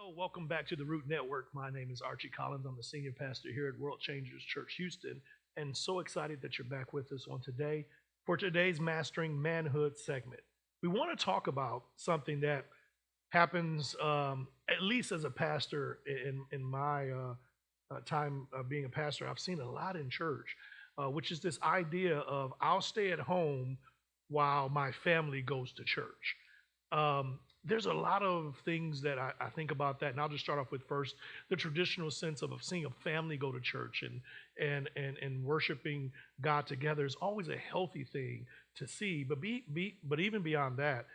Hello, welcome back to the Root Network. My name is Archie Collins. I'm the senior pastor here at World Changers Church Houston, and so excited that you're back with us on today for today's Mastering Manhood segment. We want to talk about something that happens, at least as a pastor in my time being a pastor. I've seen a lot in church, which is this idea of I'll stay at home while my family goes to church. There's a lot of things that I think about that, and I'll just start off with first the traditional sense of seeing a family go to church and worshiping God together is always a healthy thing to see. But even beyond that,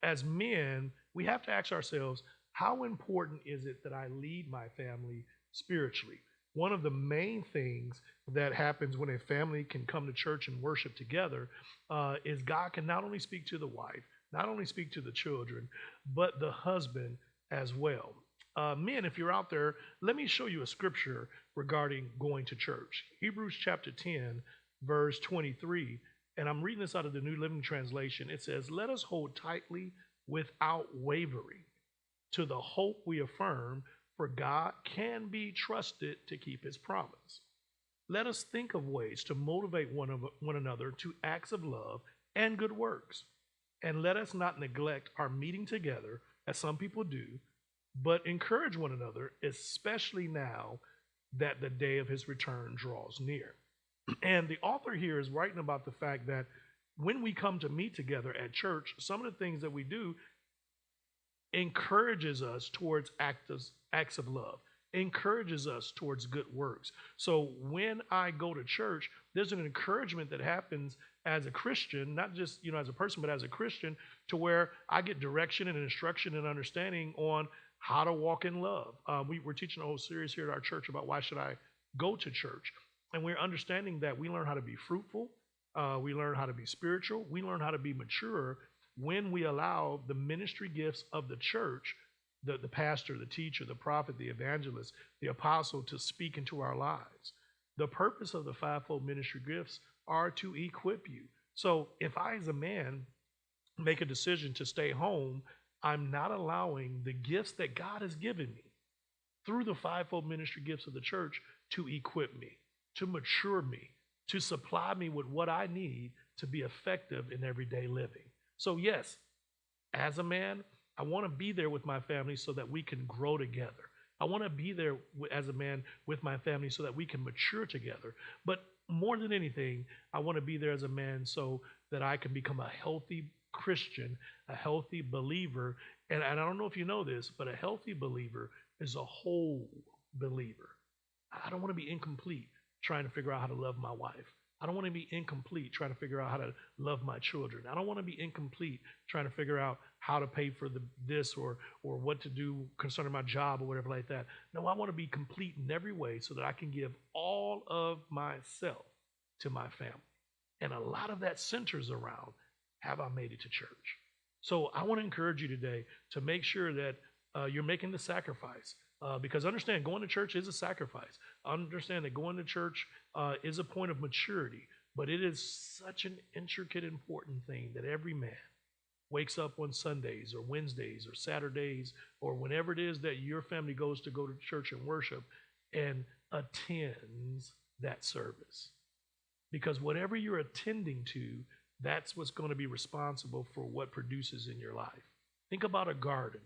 as men, we have to ask ourselves, how important is it that I lead my family spiritually? One of the main things that happens when a family can come to church and worship together is God can not only speak to the wife, not only speak to the children, but the husband as well. Men, if you're out there, let me show you a scripture regarding going to church. Hebrews chapter 10, verse 23, and I'm reading this out of the New Living Translation. It says, "Let us hold tightly without wavering to the hope we affirm, for God can be trusted to keep his promise. Let us think of ways to motivate one another to acts of love and good works. And let us not neglect our meeting together, as some people do, but encourage one another, especially now that the day of his return draws near." And the author here is writing about the fact that when we come to meet together at church, some of the things that we do encourages us towards acts of love, encourages us towards good works. So when I go to church, there's an encouragement that happens as a Christian, not just as a person, but as a Christian, to where I get direction and instruction and understanding on how to walk in love. We're teaching a whole series here at our church about why should I go to church, and we're understanding that we learn how to be fruitful, we learn how to be spiritual, we learn how to be mature when we allow the ministry gifts of the church, the pastor, the teacher, the prophet, the evangelist, the apostle, to speak into our lives. The purpose of the fivefold ministry gifts are to equip you. So if I, as a man, make a decision to stay home, I'm not allowing the gifts that God has given me through the fivefold ministry gifts of the church to equip me, to mature me, to supply me with what I need to be effective in everyday living. So yes, as a man, I want to be there with my family so that we can grow together. I want to be there as a man with my family so that we can mature together. But more than anything, I want to be there as a man so that I can become a healthy Christian, a healthy believer. And I don't know if you know this, but a healthy believer is a whole believer. I don't want to be incomplete trying to figure out how to love my wife. I don't want to be incomplete trying to figure out how to love my children. I don't want to be incomplete trying to figure out how to pay for this or what to do concerning my job or whatever like that. No, I want to be complete in every way so that I can give all of myself to my family. And a lot of that centers around, have I made it to church? So I want to encourage you today to make sure that you're making the sacrifice. Because understand, going to church is a sacrifice. Understand that going to church is a point of maturity, but it is such an intricate, important thing that every man wakes up on Sundays or Wednesdays or Saturdays or whenever it is that your family goes to church and worship and attends that service. Because whatever you're attending to, that's what's going to be responsible for what produces in your life. Think about a garden.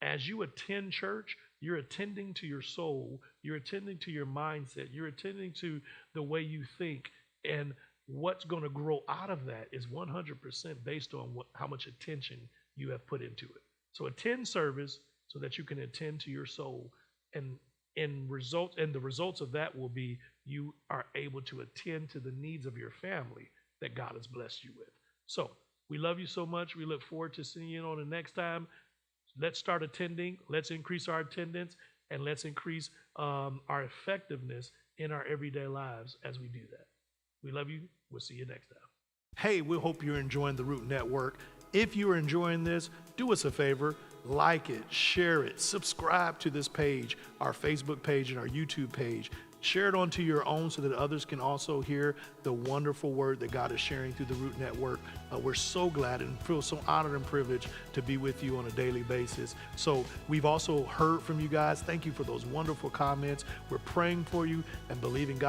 As you attend church, you're attending to your soul, you're attending to your mindset, you're attending to the way you think, and what's going to grow out of that is 100% based on how much attention you have put into it. So attend service so that you can attend to your soul, and the results of that will be you are able to attend to the needs of your family that God has blessed you with. So we love you so much. We look forward to seeing you on the next time. Let's start attending. Let's increase our attendance, and let's increase our effectiveness in our everyday lives as we do that. We love you. We'll see you next time. Hey, we hope you're enjoying the Root Network. If you're enjoying this, do us a favor. like it, share it, subscribe to this page, our Facebook page and our YouTube page. Share it onto your own so that others can also hear the wonderful word that God is sharing through the Root Network. We're so glad and feel so honored and privileged to be with you on a daily basis. So we've also heard from you guys. Thank you for those wonderful comments. We're praying for you and believing God